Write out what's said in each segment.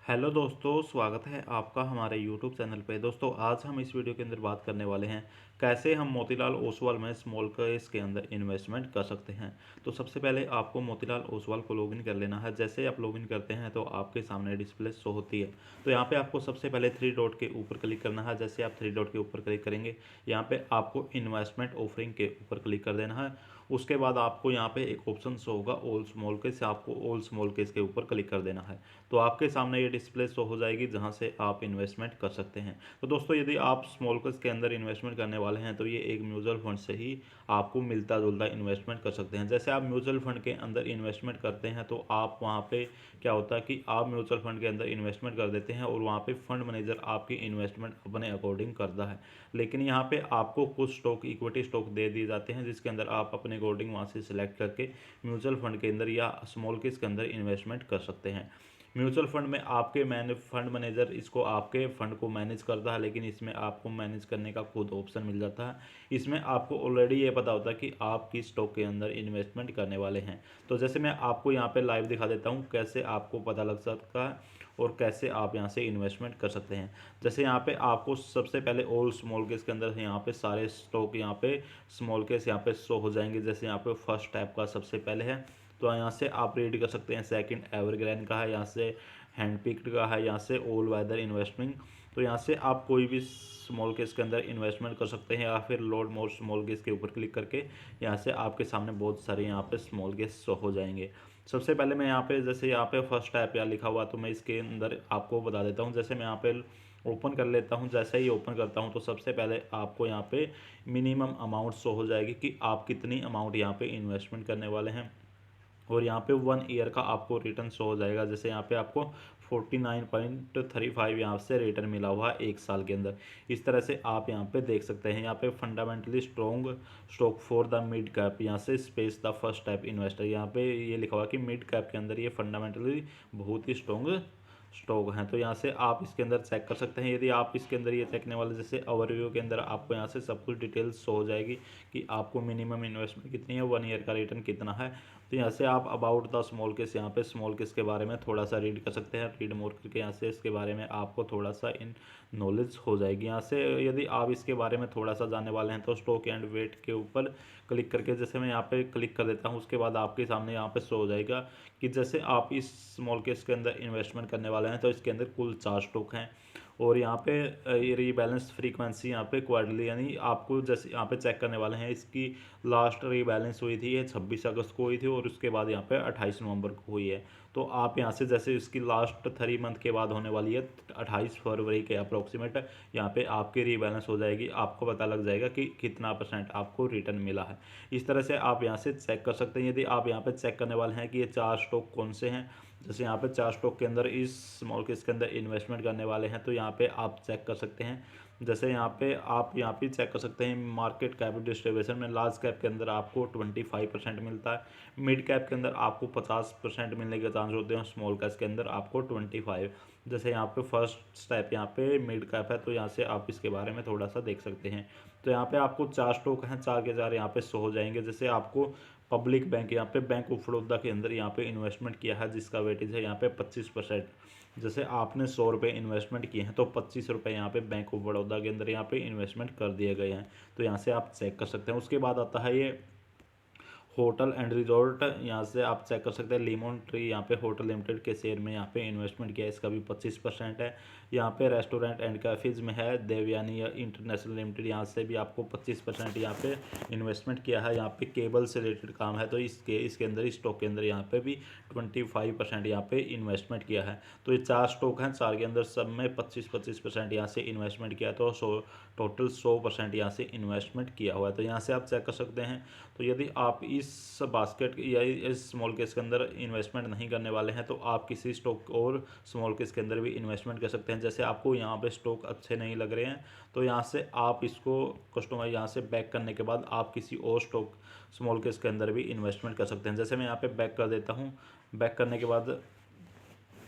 Hello दोस्तों, स्वागत है आपका हमारे यूट्यूब चैनल पे। दोस्तों, आज हम इस वीडियो के अंदर बात करने वाले हैं कैसे हम मोतीलाल ओसवाल में स्मॉल केस के अंदर इन्वेस्टमेंट कर सकते हैं। तो सबसे पहले आपको मोतीलाल ओसवाल को लॉगिन कर लेना है। जैसे आप लॉगिन करते हैं तो आपके सामने डिस्प्ले शो होती है। तो यहाँ पे आपको सबसे पहले थ्री डॉट के ऊपर क्लिक करना है। जैसे आप थ्री डॉट के ऊपर क्लिक करेंगे, यहाँ पे आपको इन्वेस्टमेंट ऑफरिंग के ऊपर क्लिक कर देना है। उसके बाद आपको यहाँ पे एक ऑप्शन शो होगा ऑल स्मॉल केस, आपको ऑल स्मॉल केस के ऊपर क्लिक कर देना है। तो आपके सामने ये डिस्प्ले शो हो जाएगी जहां से आप इन्वेस्टमेंट कर सकते हैं। तो दोस्तों, यदि आप स्मॉल कैप्स के अंदर इन्वेस्टमेंट करने वाले हैं तो ये एक म्यूचुअल फंड से ही आपको मिलता जुलता इन्वेस्टमेंट कर सकते हैं। जैसे आप म्यूचुअल फंड के अंदर इन्वेस्टमेंट करते हैं तो आप वहाँ पे क्या होता है कि आप म्यूचुअल फंड के अंदर इन्वेस्टमेंट कर देते हैं और वहाँ पे फंड मैनेजर आपकी इन्वेस्टमेंट अपने अकॉर्डिंग करता है। लेकिन यहाँ पे आपको कुछ स्टॉक, इक्विटी स्टॉक दे दिए जाते हैं जिसके अंदर आप अपने अकॉर्डिंग वहाँ से सिलेक्ट करके म्यूचुअल फंड के अंदर या स्मॉल केस के अंदर इन्वेस्टमेंट कर सकते हैं। म्यूचुअल फंड में आपके फंड मैनेजर इसको आपके फंड को मैनेज करता है, लेकिन इसमें आपको मैनेज करने का खुद ऑप्शन मिल जाता है। इसमें आपको ऑलरेडी ये पता होता है कि आप किस स्टॉक के अंदर इन्वेस्टमेंट करने वाले हैं। तो जैसे मैं आपको यहाँ पे लाइव दिखा देता हूँ कैसे आपको पता लग सकता है और कैसे आप यहाँ से इन्वेस्टमेंट कर सकते हैं। जैसे यहाँ पे आपको सबसे पहले ऑल स्मॉल केस के अंदर यहाँ पे सारे स्टॉक यहाँ पे स्मॉल केस यहाँ पे शो हो जाएंगे। जैसे यहाँ पे फर्स्ट टाइप का सबसे पहले है, तो यहाँ से आप रीड कर सकते हैं। सेकंड एवरग्रैंड का है, यहाँ से हैंड पिक्ड का है, यहाँ से ऑल वेदर इन्वेस्टमेंट। तो यहाँ से आप कोई भी स्मॉल केस के अंदर इन्वेस्टमेंट कर सकते हैं या फिर लोड मोर स्मॉल केस के ऊपर क्लिक करके यहाँ से आपके सामने बहुत सारे यहाँ पे स्मॉल केस शो हो जाएंगे। सबसे पहले मैं यहाँ पे जैसे यहाँ पे फर्स्ट टाइप यहाँ लिखा हुआ, तो मैं इसके अंदर आपको बता देता हूँ। जैसे मैं यहाँ पे ओपन कर लेता हूँ। जैसे ही ओपन करता हूँ तो सबसे पहले आपको यहाँ पे मिनिमम अमाउंट शो हो जाएगी कि आप कितनी अमाउंट यहाँ पे इन्वेस्टमेंट करने वाले हैं। और यहाँ पे 1 ईयर का आपको रिटर्न शो हो जाएगा। जैसे यहाँ पे आपको 49.35 यहाँ से रिटर्न मिला हुआ है 1 साल के अंदर। इस तरह से आप यहाँ पे देख सकते हैं। यहाँ पे fundamentally strong stock for the mid cap, यहाँ से space the first type investor, यहाँ पे ये लिखा हुआ कि मिड कैप के अंदर ये फंडामेंटली बहुत ही स्ट्रॉन्ग स्टॉक हैं। तो यहाँ से आप इसके अंदर चेक कर सकते हैं। यदि आप इसके अंदर ये चेकने वाले जैसे ओवरव्यू के अंदर आपको यहाँ से सब कुछ डिटेल्स शो हो जाएगी कि आपको मिनिमम इन्वेस्टमेंट कितनी है, 1 ईयर का रिटर्न कितना है। तो यहाँ से आप अबाउट द स्मॉल केस, यहाँ पे स्मॉल केस के बारे में थोड़ा सा रीड कर सकते हैं। रीड मोर करके यहाँ से इसके बारे में आपको थोड़ा सा इन नॉलेज हो जाएगी। यहाँ से यदि आप इसके बारे में थोड़ा सा जानने वाले हैं तो स्टॉक एंड वेट के ऊपर क्लिक करके, जैसे मैं यहाँ पे क्लिक कर देता हूँ, उसके बाद आपके सामने यहाँ पे शो हो जाएगा कि जैसे आप इस स्मॉल केस के अंदर इन्वेस्टमेंट करने वाले हैं तो इसके अंदर कुल 4 स्टॉक हैं। और यहाँ पे ये रीबैलेंस फ्रीक्वेंसी यहाँ पे क्वार्टरली, यानी आपको जैसे यहाँ पे चेक करने वाले हैं इसकी लास्ट रीबैलेंस हुई थी ये 26 अगस्त को हुई थी और उसके बाद यहाँ पे 28 नवंबर को हुई है। तो आप यहाँ से जैसे इसकी लास्ट 3 मंथ के बाद होने वाली है 28 फरवरी के अप्रोक्सीमेट, यहाँ पे आपकी रीबैलेंस हो जाएगी। आपको पता लग जाएगा कि कितना % आपको रिटर्न मिला है। इस तरह से आप यहाँ से चेक कर सकते हैं। यदि आप यहाँ पे चेक करने वाले हैं कि ये 4 स्टॉक कौन से हैं, जैसे यहाँ पे 4 स्टॉक के अंदर इस स्मॉल केस के अंदर इन्वेस्टमेंट करने वाले हैं, तो यहाँ पे आप चेक कर सकते हैं। जैसे यहाँ पे आप यहाँ पे चेक कर सकते हैं मार्केट कैप डिस्ट्रीब्यूशन में लार्ज कैप के अंदर आपको 25% मिलता है, मिड कैप के अंदर आपको 50% मिलने के चांस होते हैं, स्मॉल कैप के अंदर आपको 25। जैसे यहाँ पे फर्स्ट स्टेप यहाँ पे मिड कैप है, तो यहाँ से आप इसके बारे में थोड़ा सा देख सकते हैं। तो यहाँ पे आपको 4 स्टॉक हैं, 4 के 4 यहाँ पे शो हो जाएंगे। जैसे आपको पब्लिक बैंक, यहाँ पे बैंक ऑफ बड़ौदा के अंदर यहाँ पे इन्वेस्टमेंट किया है जिसका वेटेज है यहाँ पे 25%। जैसे आपने 100 रुपये इन्वेस्टमेंट किए हैं तो 25 रुपये यहाँ पे बैंक ऑफ बड़ौदा के अंदर यहाँ पे इन्वेस्टमेंट कर दिए गए हैं। तो यहाँ से आप चेक कर सकते हैं। उसके बाद आता है ये होटल एंड रिजॉर्ट, यहाँ से आप चेक कर सकते हैं लीमोन ट्री, यहाँ पे होटल लिमिटेड के शेयर में यहाँ पे इन्वेस्टमेंट किया है, इसका भी 25% है। यहाँ पे रेस्टोरेंट एंड कैफेज में है देवयानी इंटरनेशनल लिमिटेड, यहाँ से भी आपको 25% यहाँ पे इन्वेस्टमेंट किया है। यहाँ पे केबल से रिलेटेड काम है तो इसके अंदर इस स्टॉक के अंदर यहाँ पे भी 25% यहाँ पे इन्वेस्टमेंट किया है। तो ये 4 स्टॉक हैं, 4 के अंदर सब में 25% यहाँ से इन्वेस्टमेंट किया, तो टोटल 100% यहाँ से इन्वेस्टमेंट किया हुआ है। तो यहाँ से आप चेक कर सकते हैं। तो यदि आप इस बास्केट या इस स्मॉल केस के अंदर इन्वेस्टमेंट नहीं करने वाले हैं तो आप किसी स्टॉक और स्मॉल केस के अंदर भी इन्वेस्टमेंट कर सकते हैं। जैसे आपको यहाँ पे स्टॉक अच्छे नहीं लग रहे हैं तो यहाँ से आप इसको कस्टमर यहाँ से बैक करने के बाद आप किसी और स्टॉक स्मॉल केस के अंदर भी इन्वेस्टमेंट कर सकते हैं। जैसे मैं यहाँ पे बैक कर देता हूँ। बैक करने के बाद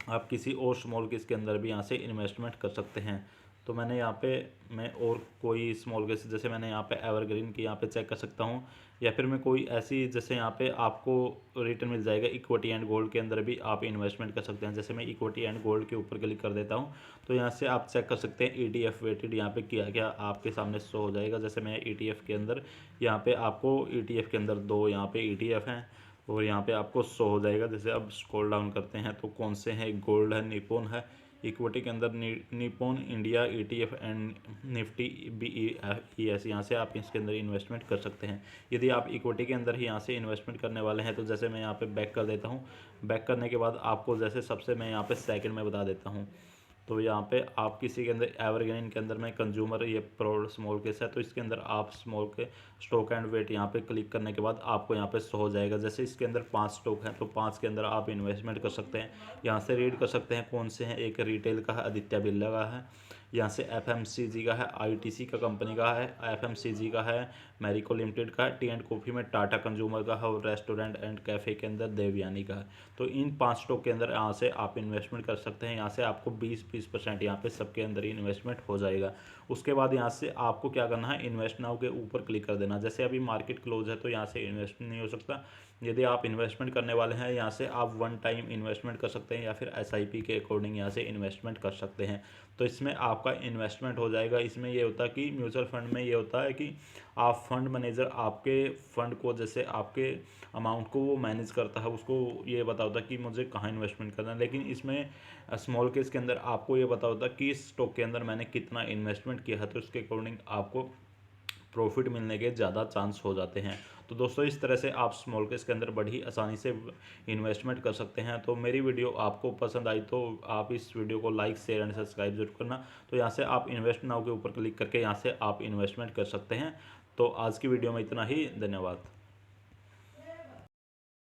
आप किसी और स्मॉल केस के अंदर भी यहाँ से इन्वेस्टमेंट कर सकते हैं। तो मैंने यहाँ पे मैं और कोई स्मॉल कैप जैसे मैंने यहाँ पे एवरग्रीन की यहाँ पे चेक कर सकता हूँ, या फिर मैं कोई ऐसी जैसे यहाँ पे आपको रिटर्न मिल जाएगा इक्विटी एंड गोल्ड के अंदर भी आप इन्वेस्टमेंट कर सकते हैं। जैसे मैं इक्विटी एंड गोल्ड के ऊपर क्लिक कर देता हूँ तो यहाँ से आप चेक कर सकते हैं ETF वेटेड यहाँ पे क्या क्या आपके सामने शो हो जाएगा। जैसे मैं ETF के अंदर यहाँ पे आपको ETF के अंदर 2 यहाँ पे ETF हैं और यहाँ पे आपको शो हो जाएगा। जैसे अब स्क्रॉल डाउन करते हैं तो कौन से हैं, गोल्ड है, निप्पॉन है, इक्विटी के अंदर Nippon India ETF and Nifty BES, यहाँ से आप इसके अंदर इन्वेस्टमेंट कर सकते हैं। यदि आप इक्विटी के अंदर ही यहाँ से इन्वेस्टमेंट करने वाले हैं तो जैसे मैं यहाँ पे बैक कर देता हूँ। बैक करने के बाद आपको जैसे सबसे मैं यहाँ पे सेकंड में बता देता हूँ। तो यहाँ पे आप किसी के अंदर एवरग्रीन के अंदर में कंज्यूमर ये प्रो स्मॉल केस है तो इसके अंदर आप स्मॉल के स्टॉक एंड वेट यहाँ पे क्लिक करने के बाद आपको यहाँ पे शो हो जाएगा। जैसे इसके अंदर 5 स्टॉक हैं तो 5 के अंदर आप इन्वेस्टमेंट कर सकते हैं। यहाँ से रीड कर सकते हैं कौन से हैं। एक रिटेल का है, आदित्य बिरला का है, यहाँ से FMCG का है, ITC का कंपनी का है, FMCG का है, मैरिको लिमिटेड का है, टी एंड कॉफ़ी में टाटा कंज्यूमर का है और रेस्टोरेंट एंड कैफ़े के अंदर देवयानी का है। तो इन 5 स्टॉक के अंदर यहाँ से आप इन्वेस्टमेंट कर सकते हैं। यहाँ से आपको 20% यहाँ पे सबके अंदर ही इन्वेस्टमेंट हो जाएगा। उसके बाद यहाँ से आपको क्या करना है, इन्वेस्ट नाउ के ऊपर क्लिक कर देना। जैसे अभी मार्केट क्लोज है तो यहाँ से इन्वेस्ट नहीं हो सकता। यदि आप इन्वेस्टमेंट करने वाले हैं यहाँ से आप 1 टाइम इन्वेस्टमेंट कर सकते हैं या फिर SIP के अकॉर्डिंग यहाँ से इन्वेस्टमेंट कर सकते हैं। तो इसमें आपका इन्वेस्टमेंट हो जाएगा। इसमें ये होता है कि म्यूचुअल फंड में ये होता है कि आप फंड मैनेजर आपके फंड को जैसे आपके अमाउंट को वो मैनेज करता है, उसको ये बता होता है कि मुझे कहाँ इन्वेस्टमेंट करना है। लेकिन इसमें स्मॉल केस के अंदर आपको ये बता होता है कि इस स्टॉक के अंदर मैंने कितना इन्वेस्टमेंट किया है, तो उसके अकॉर्डिंग आपको प्रॉफिट मिलने के ज़्यादा चांस हो जाते हैं। तो दोस्तों इस तरह से आप स्मॉल केस के अंदर बड़ी आसानी से इन्वेस्टमेंट कर सकते हैं। तो मेरी वीडियो आपको पसंद आई तो आप इस वीडियो को लाइक शेयर एंड सब्सक्राइब जरूर करना। तो यहाँ से आप इन्वेस्ट नाउ के ऊपर क्लिक करके यहाँ से आप इन्वेस्टमेंट कर सकते हैं। तो आज की वीडियो में इतना ही, धन्यवाद।